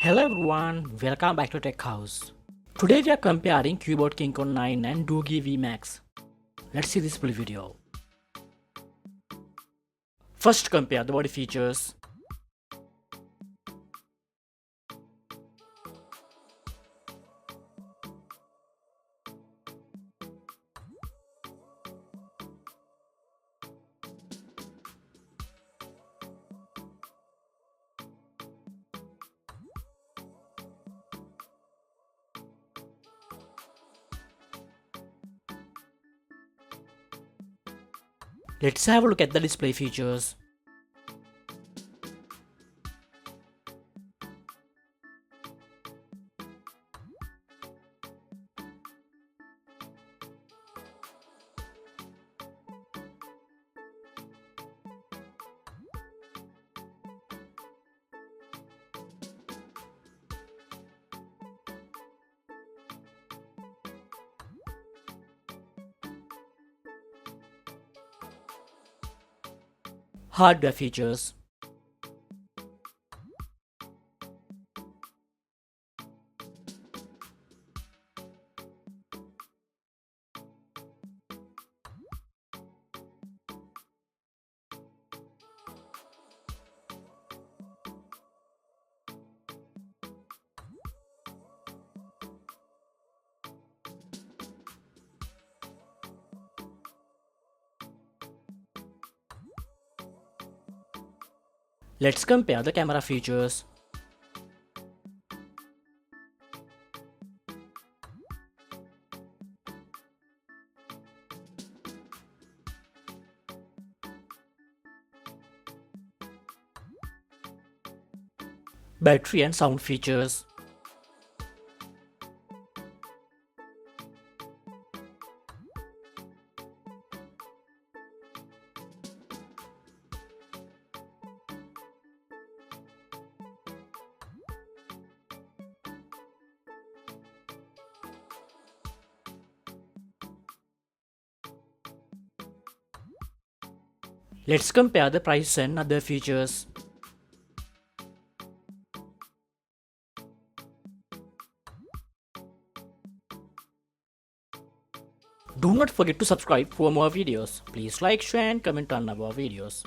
Hello everyone, welcome back to Tech House. Today we are comparing Cubot KingKong 9 and Doogee V Max. Let's see this full video. First compare the body features. Let's have a look at the display features. Hardware features. Let's compare the camera features. Battery and sound features. Let's compare the price and other features. Do not forget to subscribe for more videos. Please like, share and comment on our videos.